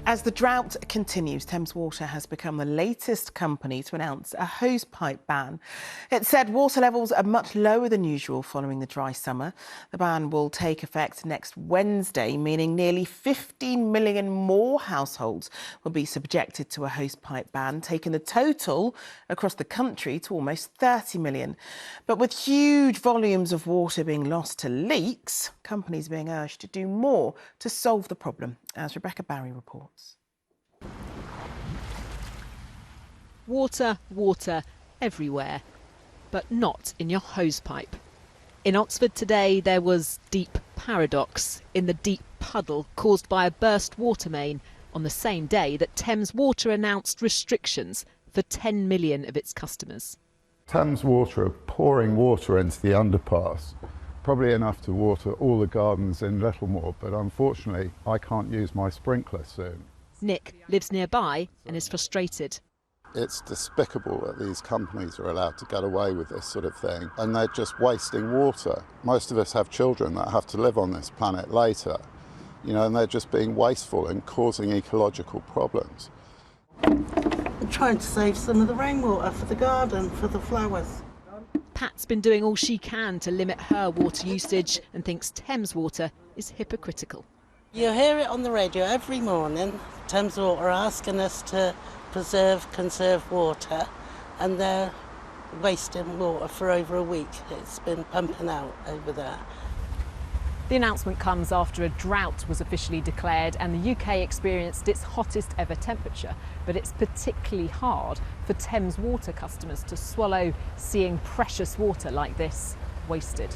As the drought continues, Thames Water has become the latest company to announce a hosepipe ban. It said water levels are much lower than usual following the dry summer. The ban will take effect next Wednesday, meaning nearly 15 million more households will be subjected to a hosepipe ban, taking the total across the country to almost 30 million. But with huge volumes of water being lost to leaks, companies are being urged to do more to solve the problem, as Rebecca Barry reports. Water, water everywhere, but not in your hosepipe. In Oxford today there was deep paradox in the deep puddle caused by a burst water main on the same day that Thames Water announced restrictions for 10 million of its customers. Thames Water are pouring water into the underpass, probably enough to water all the gardens in Littlemore, but unfortunately I can't use my sprinkler soon. Nick lives nearby and is frustrated. It's despicable that these companies are allowed to get away with this sort of thing, and they're just wasting water. Most of us have children that have to live on this planet later, and they're just being wasteful and causing ecological problems. I'm trying to save some of the rainwater for the garden, for the flowers. Pat's been doing all she can to limit her water usage and thinks Thames Water is hypocritical. You hear it on the radio every morning. Thames Water are asking us to conserve water, and they're wasting water for over a week. It's been pumping out over there. The announcement comes after a drought was officially declared and the UK experienced its hottest ever temperature. But it's particularly hard for Thames Water customers to swallow seeing precious water like this wasted.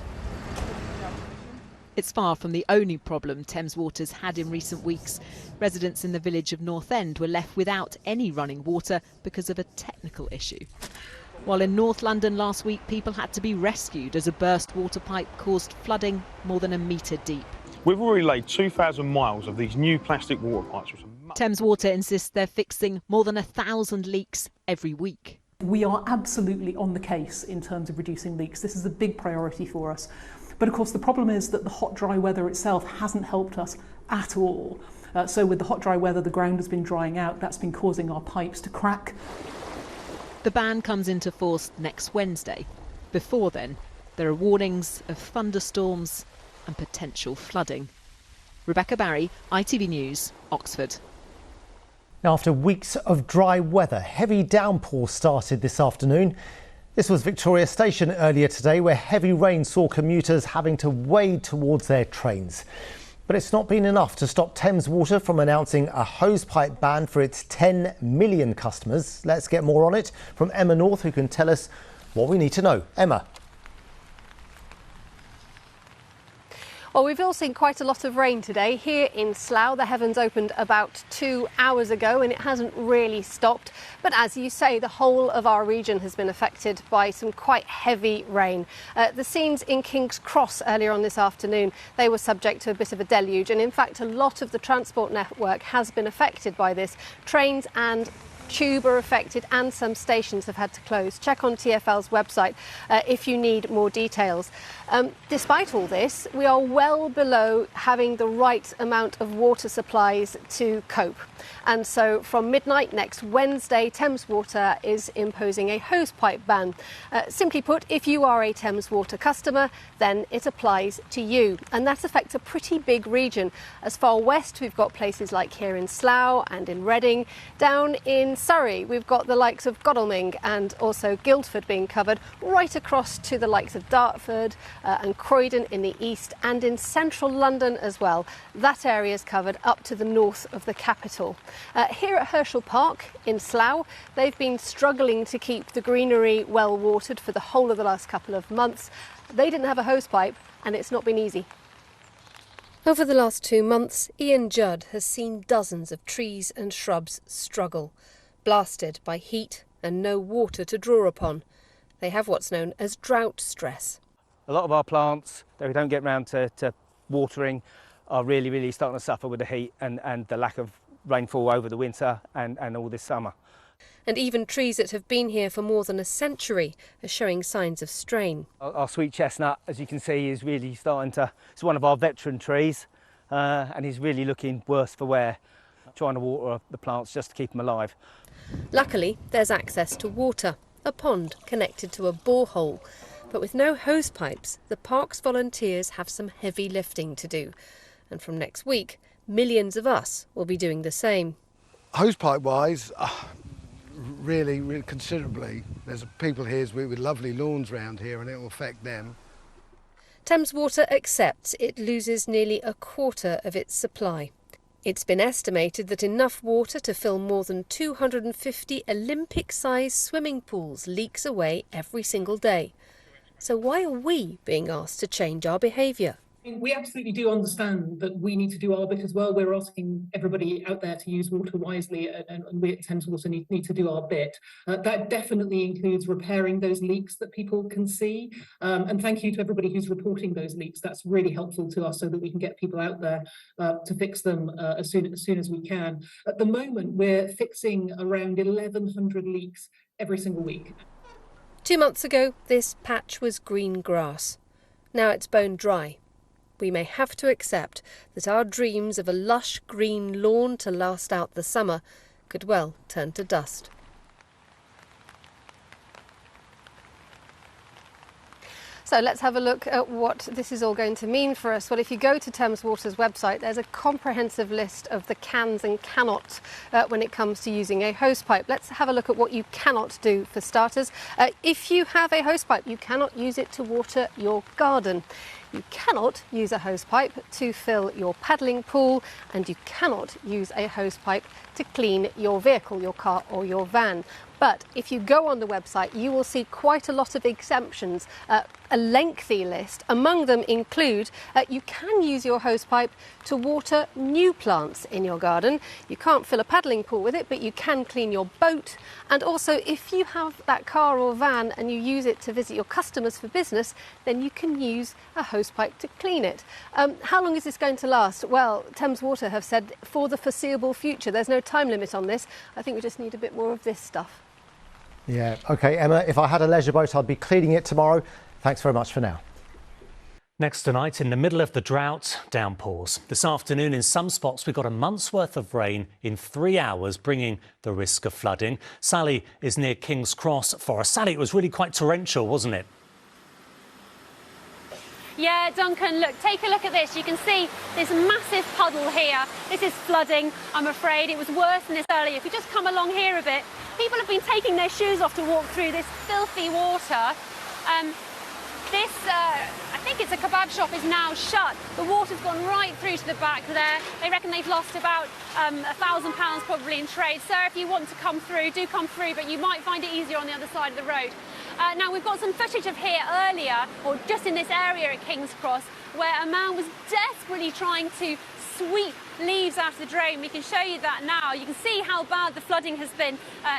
It's far from the only problem Thames Water's had in recent weeks. Residents in the village of North End were left without any running water because of a technical issue. While in North London last week, people had to be rescued as a burst water pipe caused flooding more than a metre deep. We've already laid 2,000 miles of these new plastic water pipes. Thames Water insists they're fixing more than 1,000 leaks every week. We are absolutely on the case in terms of reducing leaks. This is a big priority for us. But of course the problem is that the hot dry weather itself hasn't helped us at all. So with the hot dry weather, the ground has been drying out. That's been causing our pipes to crack. The ban comes into force next Wednesday. Before then, there are warnings of thunderstorms and potential flooding. Rebecca Barry, ITV News, Oxford. After weeks of dry weather, heavy downpours started this afternoon. This was Victoria Station earlier today, where heavy rain saw commuters having to wade towards their trains. But it's not been enough to stop Thames Water from announcing a hosepipe ban for its 10 million customers. Let's get more on it from Emma North, who can tell us what we need to know. Emma. Well, we've all seen quite a lot of rain today. Here in Slough, the heavens opened about 2 hours ago and it hasn't really stopped. But as you say, the whole of our region has been affected by some quite heavy rain. The scenes in King's Cross earlier on this afternoon, they were subject to a bit of a deluge. And in fact, a lot of the transport network has been affected by this. Trains and tube are affected and some stations have had to close. Check on TfL's website if you need more details. Despite all this, we are well below having the right amount of water supplies to cope. And so from midnight next Wednesday, Thames Water is imposing a hosepipe ban. Simply put, if you are a Thames Water customer, then it applies to you. And that affects a pretty big region. As far west, we've got places like here in Slough and in Reading. Down in Surrey, we've got the likes of Godalming and also Guildford being covered, right across to the likes of Dartford and Croydon in the east, and in central London as well. That area is covered up to the north of the capital. Here at Herschel Park in Slough, they've been struggling to keep the greenery well watered for the whole of the last couple of months. They didn't have a hosepipe and it's not been easy. Over the last 2 months, Ian Judd has seen dozens of trees and shrubs struggle, blasted by heat and no water to draw upon. They have what's known as drought stress. A lot of our plants that we don't get round to watering are really starting to suffer with the heat and the lack of rainfall over the winter and all this summer. And even trees that have been here for more than a century are showing signs of strain. Our sweet chestnut, as you can see, is really starting to, it's one of our veteran trees and is really looking worse for wear. trying to water the plants just to keep them alive. Luckily, there's access to water, a pond connected to a borehole. But with no hose pipes, the park's volunteers have some heavy lifting to do. And from next week, millions of us will be doing the same. Hosepipe-wise, really considerably. There's people here with lovely lawns around here and it will affect them. Thames Water accepts it loses nearly a quarter of its supply. It's been estimated that enough water to fill more than 250 Olympic-sized swimming pools leaks away every single day. So why are we being asked to change our behaviour? We absolutely do understand that we need to do our bit as well. We're asking everybody out there to use water wisely, and we at Thames Water need to do our bit. That definitely includes repairing those leaks that people can see. And thank you to everybody who's reporting those leaks. That's really helpful to us so that we can get people out there to fix them as soon as we can. At the moment, we're fixing around 1,100 leaks every single week. 2 months ago, this patch was green grass. Now it's bone dry. We may have to accept that our dreams of a lush green lawn to last out the summer could well turn to dust. So let's have a look at what this is all going to mean for us. Well, if you go to Thames Water's website, there's a comprehensive list of the cans and cannots when it comes to using a hosepipe. Let's have a look at what you cannot do for starters. If you have a hosepipe, you cannot use it to water your garden. You cannot use a hosepipe to fill your paddling pool, and you cannot use a hosepipe to clean your vehicle, your car or your van. But if you go on the website, you will see quite a lot of exemptions, a lengthy list. Among them include you can use your hosepipe to water new plants in your garden. You can't fill a paddling pool with it, but you can clean your boat. And also, if you have that car or van and you use it to visit your customers for business, then you can use a hosepipe to clean it. How long is this going to last? Well, Thames Water have said for the foreseeable future. There's no time limit on this. I think we just need a bit more of this stuff. Yeah, OK, Emma, if I had a leisure boat, I'd be cleaning it tomorrow. Thanks very much for now. Next tonight, in the middle of the drought, downpours. This afternoon, in some spots, we got a month's worth of rain in 3 hours, bringing the risk of flooding. Sally is near King's Cross for us. Sally, it was really quite torrential, wasn't it? Yeah, Duncan, look, take a look at this. You can see this massive puddle here. This is flooding, I'm afraid. It was worse than this earlier. If you just come along here a bit, people have been taking their shoes off to walk through this filthy water. I think it's a kebab shop, is now shut. The water's gone right through to the back there. They reckon they've lost about £1,000 probably in trade. So if you want to come through, do come through, but you might find it easier on the other side of the road. Now, we've got some footage of here earlier, or just in this area at King's Cross, where a man was desperately trying to sweep leaves out of the drain. We can show you that now. You can see how bad the flooding has been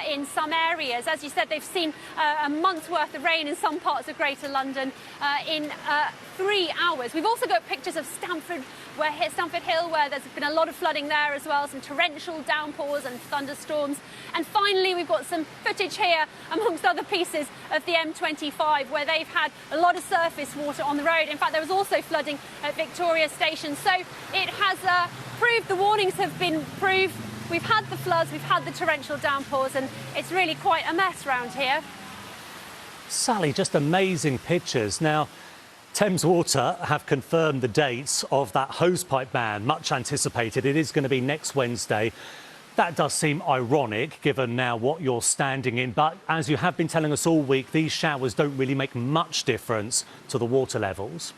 in some areas. As you said, they've seen a month's worth of rain in some parts of Greater London in 3 hours. We've also got pictures of Stamford Hill, where there's been a lot of flooding there as well, some torrential downpours and thunderstorms. And finally, we've got some footage here, amongst other pieces, of the M25, where they've had a lot of surface water on the road. In fact, there was also flooding at Victoria Station. So it has proved, the warnings have been proved. We've had the floods, we've had the torrential downpours, and it's really quite a mess round here. Sally, just amazing pictures. Now, Thames Water have confirmed the dates of that hosepipe ban, much anticipated. It is going to be next Wednesday. That does seem ironic, given now what you're standing in. But as you have been telling us all week, these showers don't really make much difference to the water levels.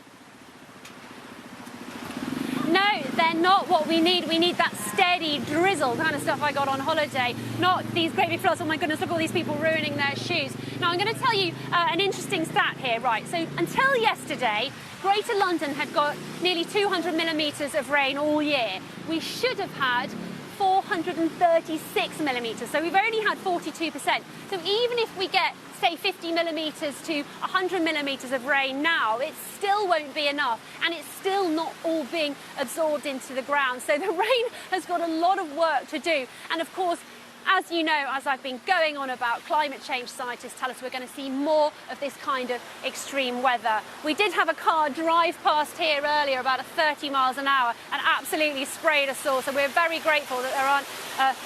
No, they're not what we need. We need that steady drizzle, the kind of stuff I got on holiday, not these great big floods. Oh my goodness, look at all these people ruining their shoes. Now, I'm going to tell you an interesting stat here, right? So until yesterday, Greater London had got nearly 200 millimetres of rain all year. We should have had 436 millimetres, so we've only had 42%. So even if we get, say, 50 millimetres to 100 millimetres of rain now, it still won't be enough, and it's still not all being absorbed into the ground. So the rain has got a lot of work to do, and of course, As you know, as I've been going on about, climate change scientists tell us we're going to see more of this kind of extreme weather. We did have a car drive past here earlier about 30 miles an hour and absolutely sprayed us all, so we're very grateful that there aren't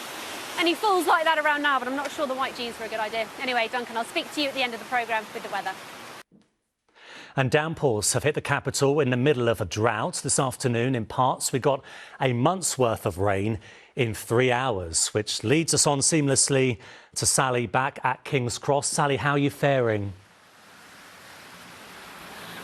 any fools like that around now, but I'm not sure the white jeans were a good idea. Anyway, Duncan, I'll speak to you at the end of the programme with the weather. And downpours have hit the capital in the middle of a drought. This afternoon, in parts, we got a month's worth of rain in 3 hours, which leads us on seamlessly to Sally back at King's Cross. Sally, how are you faring?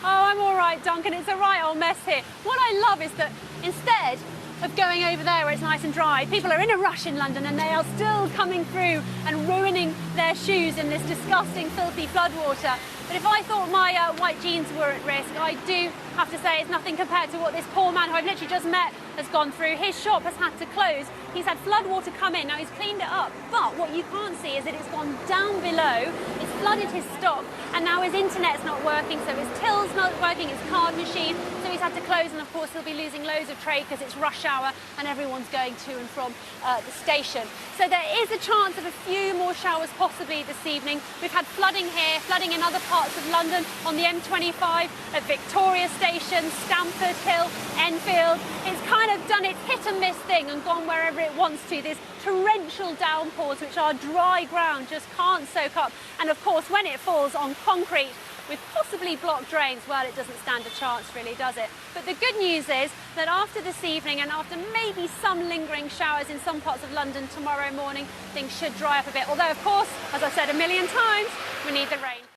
Oh, I'm all right, Duncan. It's a right old mess here. What I love is that instead of going over there where it's nice and dry, people are in a rush in London and they are still coming through and ruining their shoes in this disgusting, filthy floodwater. But if I thought my white jeans were at risk, I do have to say it's nothing compared to what this poor man who I've literally just met has gone through. His shop has had to close. He's had floodwater come in. Now he's cleaned it up, but what you can't see is that it's gone down below, it's flooded his stock, and now his internet's not working, so his till's not working, his card machine, so he's had to close, and of course he'll be losing loads of trade because it's rush hour and everyone's going to and from the station. So there is a chance of a few more showers possibly this evening. We've had flooding here, flooding in other parts of London on the M25 at Victoria Station, Stamford Hill, Enfield. It's kind of done its hit and miss thing and gone wherever it wants to. There's torrential downpours which our dry ground just can't soak up, and of course when it falls on concrete with possibly blocked drains, well, it doesn't stand a chance really, does it? But the good news is that after this evening and after maybe some lingering showers in some parts of London tomorrow morning, things should dry up a bit, although of course, as I've said a million times, we need the rain.